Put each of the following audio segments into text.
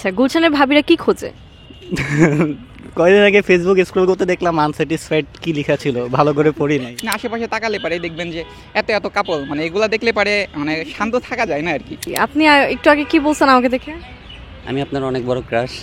আচ্ছা, গুলশানের ভাবিরা কি খোঁজে? কয়েকদিন আগে ফেসবুক স্ক্রল করতে দেখলাম আনস্যাটিসফাইড কি লেখা ছিল, ভালো করে পড়ি নাই। না, আশেপাশে তাকালে পারে দেখবেন যে এত এত কাপল, মানে এগুলা দেখলে পারে মানে শান্ত থাকা যায় না আর কি। আপনি একটু আগে কি বলছেন আমাকে দেখে? আমি আপনার অনেক বড় ক্রাশ।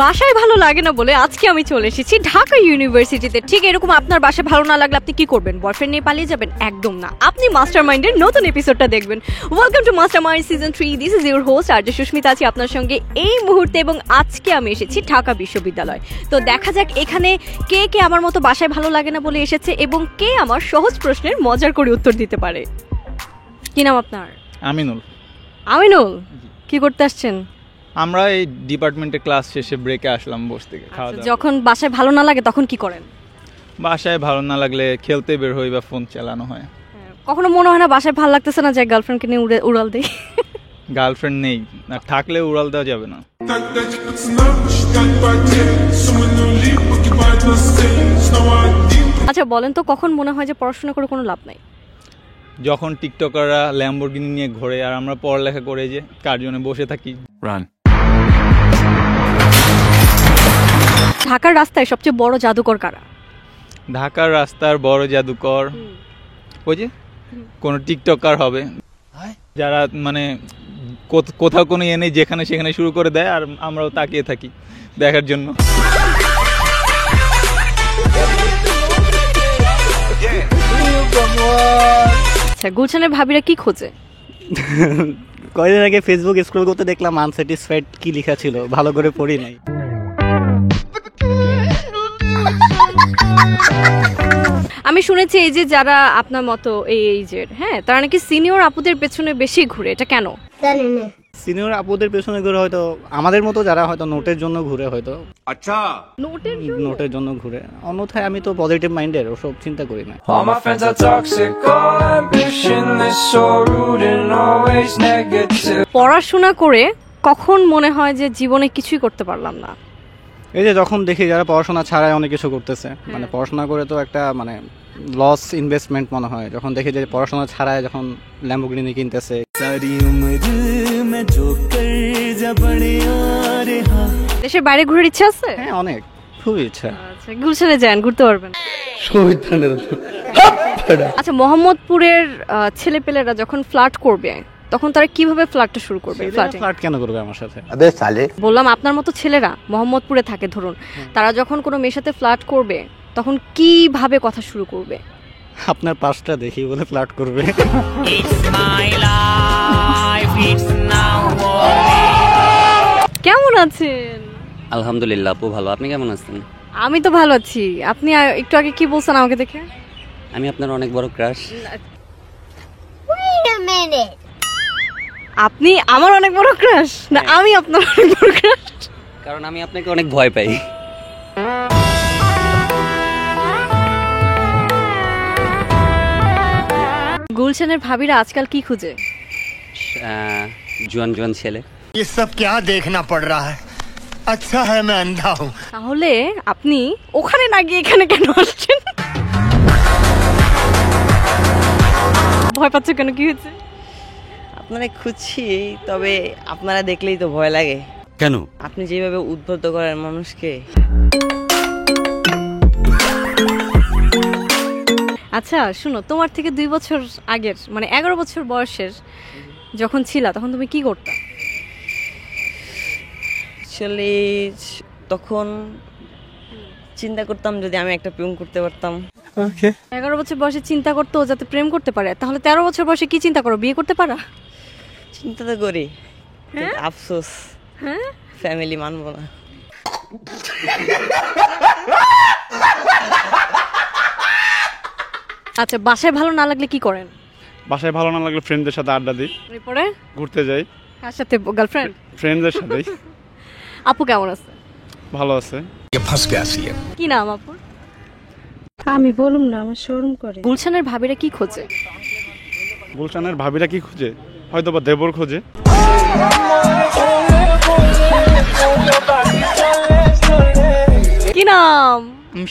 বাসায় ভালো লাগে না বলে আজকে আমি চলে এসেছি ঢাকা ইউনিভার্সিটিতে। ঠিক এরকম আপনার বাসায় ভালো না লাগলে আপনি কি করবেন? বয়ফ্রেন্ড নিয়ে পালিয়ে যাবেন? একদম না, আপনি মাস্টারমাইন্ডের নতুন এপিসোডটা দেখবেন। Welcome to Mastermind season 3। This is your host RJ Susmita, আছি আপনার সঙ্গে এই মুহূর্তে, এবং আজকে আমি এসেছি ঢাকা বিশ্ববিদ্যালয়। তো দেখা যাক এখানে কে কে আমার মতো বাসায় ভালো লাগে না বলে এসেছে এবং কে আমার সহজ প্রশ্নের মজার করে উত্তর দিতে পারে। কি নাম আপনার? আমিনুল। আমিনুল, কি করতে আসছেন? আমরা এই ডিপার্টমেন্টে ক্লাস শেষে ব্রেকে আসলাম বস থেকে খাওয়া দাওয়া। যখন বাসায় ভালো না লাগে তখন কি করেন? বাসায় ভালো না লাগলে খেলতে বের হই বা ফোন চালানো হয়। কখনো মনে হয় না বাসায় ভালো লাগতেছে না, যে গার্লফ্রেন্ডকে নিয়ে উড়াল দেই? গার্লফ্রেন্ড নেই, আর থাকলে উড়াল দেওয়া যাবে না। আচ্ছা বলেন তো, কখন মনে হয় যে পড়াশোনা করে কোনো লাভ নাই? যখন টিকটকাররা ল্যাম্বরগিনি নিয়ে ঘোরে আর আমরা পড়ালেখা করে যে কার জন্য বসে থাকি। ঢাকার রাস্তায় সবচেয়ে বড় জাদুকর কারা? ঢাকার রাস্তার বড় জাদুকর ওই যে কোনো টিকটকার হবে, যারা মানে কোথাও কোনো এনে যেখানে সেখানে শুরু করে দেয় আর আমরাও তাকিয়ে থাকি দেখার জন্য। আচ্ছা, গুলশানের ভাবিরা কি খোঁজে? কয়েকদিন আগে ফেসবুক স্ক্রল করতে দেখলাম আনস্যাটিসফাইড কি লেখা ছিল, ভালো করে পড়ি নাই। আমি শুনেছি এই যে যারা আপনার মতো এই এইজের, হ্যাঁ, তারা নাকি সিনিয়র আপুদের পেছনে বেশি ঘুরে, এটা কেন? সিনিয়র আপুদের পেছনে ঘুরে হয়তো আমাদের মতো যারা হয়তো নোটের জন্য ঘুরে, হয়তো আচ্ছা নোটের জন্য ঘুরে। অন্যথায় আমি তো পজিটিভ মাইন্ডের, ওসব চিন্তা করি না। All my friends are toxic, all ambitionless, so rude and always negative. পড়াশোনা করে কখন মনে হয় যে জীবনে কিছুই করতে পারলাম না? এই যে যখন দেখি যারা পড়াশোনা ছাড়াই অনেক কিছু করতেছে, মানে পড়াশোনা করে তো একটা মানে লস ইনভেস্টমেন্ট মনে হয়। যখন দেখি যে পড়াশোনা ছাড়াই যখন ল্যাম্বরগিনি কিনতেছে। দেশের বাইরে ঘুরে ইচ্ছা আছে? হ্যাঁ, অনেক, খুবই ইচ্ছা। আচ্ছা, গুলশানে যান, ঘুরতে পারবেন। আচ্ছা, মোহাম্মদপুরের ছেলেপেলেরা যখন ফ্লার্ট করবে তখন তারা কিভাবে ফ্লার্টটা শুরু করবে? ফ্লার্ট কেন করবে আমার সাথে? বললাম আপনার মতো ছেলেরা মোহাম্মদপুরে থাকে ধরুন, তারা যখন কোনো মেয়ের সাথে ফ্লার্ট করবে তখন কিভাবে কথা শুরু করবে? আপনার পাশটা দেখি বলে ফ্লার্ট করবে। কেমন আছেন? আলহামদুলিল্লাহ আপু ভালো, আপনি কেমন আছেন? আমি তো ভালো আছি। আপনি একটু আগে কি বলছেন আমাকে দেখে? আমি আপনার অনেক বড় ক্রাশ। আপনি আমার অনেক বড় ক্রাশ না আমি আপনার অনেক বড় ক্রাশ? কারণ আমি আপনাকে অনেক ভয় পাই। গুলশানের ভাবিরা আজকাল কি খুঁজে? জোয়ান জোয়ান ছেলে। ये सब क्या देखना पड़ रहा है? अच्छा है मैं अंधा हूँ। তাহলে আপনি ওখানে না গিয়ে এখানে কেন আসছেন? ভয় পাচ্ছ কেন, কি হয়েছে? আপনারা খুঁজছি, তবে আপনারা দেখলেই তো ভয় লাগে। কেন? আপনি যেভাবে উদ্বুদ্ধ করেন মানুষকে। আচ্ছা শুনো, তোমার থেকে 2 বছর আগের মানে 11 বছর বয়সের যখন ছিলা তখন তুমি কি করতে? আসলে তখন চিন্তা করতাম যদি আমি একটা প্রেম করতে পারতাম। 11 বছর বয়সে চিন্তা করতো যাতে প্রেম করতে পারে, তাহলে 13 বছর বয়সে কি চিন্তা করো, বিয়ে করতে পারা? চিন্তা তো করি, আফসোস ফ্যামিলি মানবো না। আচ্ছা, বাসায় ভালো না লাগলে কি করেন? বাসায় ভালো না লাগলে ফ্রেন্ডদের সাথে আড্ডা দিই, এরপরে ঘুরতে যাই। কার সাথে? গার্লফ্রেন্ড? ফ্রেন্ডদের সাথেই। আপু কেমন আছে? ভালো আছে। কি নাম আপুর? আমি বলুম না, আমার শরম করে। গুলশানের ভাবিরা কি খোঁজে? গুলশানের ভাবিরা কি খোঁজে? হয়তো বা দেবর খোঁজে। কি নাম?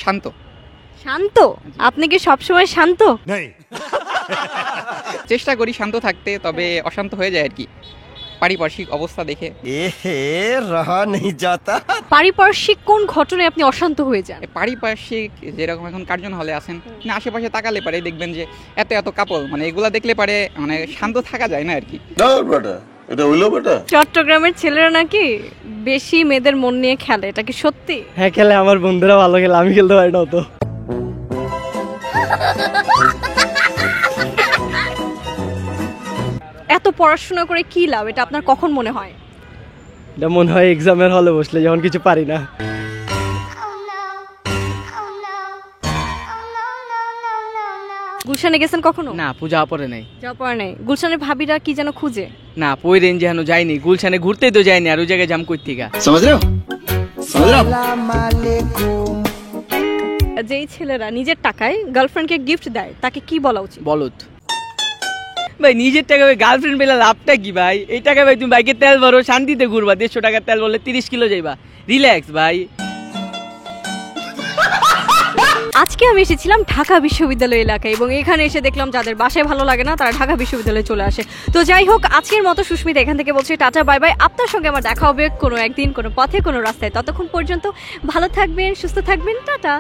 শান্ত। শান্ত? আপনি কি সবসময় শান্ত? नहीं চেষ্টা করি শান্ত থাকতে, তবে অশান্ত হয়ে যায় আর কি পারিপার্শ্বিক অবস্থা দেখে। रहा नहीं जाता। পারিপার্শ্বিক কোন ঘটনায় আপনি অশান্ত হয়ে যান? পারিপার্শ্বিক যেরকম এখন কার্জন হলে আছেন না, আশেপাশে তাকালে পারে দেখবেন যে এত এত কাপল, মানে এগুলা দেখলে পারে মানে শান্ত থাকা যায় না আর কি। চট্টগ্রামের ছেলেরা নাকি বেশি মেয়েদের মন নিয়ে খেলে, এটা কি সত্যি? হ্যাঁ খেলে, আমার বন্ধুরা ভালো খেলে, আমি খেলতে পারি না তো। এত পড়াশোনা করে কি লাভ, এটা আপনার কখন মনে হয়? এটা মনে হয় এক্সামের হলে বসলে, যখন কিছু পারি না। গুলশানে গেছেন কখনো? না, পূজা পরে নাই। যাওয়া পড়া নাই। গুলশানের ভাবিরা কি যেন খুঁজে। না, পই রেঞ্জ যেন যাইনি, গুলশানে ঘুরতেই তো যাইনি, আর ওই জায়গায় জাম করতে গা। যেই ছেলেরা নিজের টাকায় গার্লফ্রেন্ডকে গিফট দেয় তাকে কি বলা উচিত? বলত ভাই, নিজের টাকা গার্লফ্রেন্ড পেলে লাভটা কি ভাই? এই টাকা ভাই তুমি বাইকে তেল ভরো, শান্তিতে ঘুরবা, 150 টাকার তেল বললে 30 কিলো যাইবা, রিল্যাক্স ভাই। আজকে আমি এসেছিলাম ঢাকা বিশ্ববিদ্যালয় এলাকায় এবং এখানে এসে দেখলাম যাদের বাসায় ভালো লাগে না তারা ঢাকা বিশ্ববিদ্যালয়ে চলে আসে। তো যাই হোক, আজকের মতো সুস্মিতা এখান থেকে বলছি টাটা বাই বাই। আপনার সঙ্গে আমার দেখা হবে কোনো একদিন, কোনো পথে, কোনো রাস্তায়। ততক্ষণ পর্যন্ত ভালো থাকবেন, সুস্থ থাকবেন, টাটা।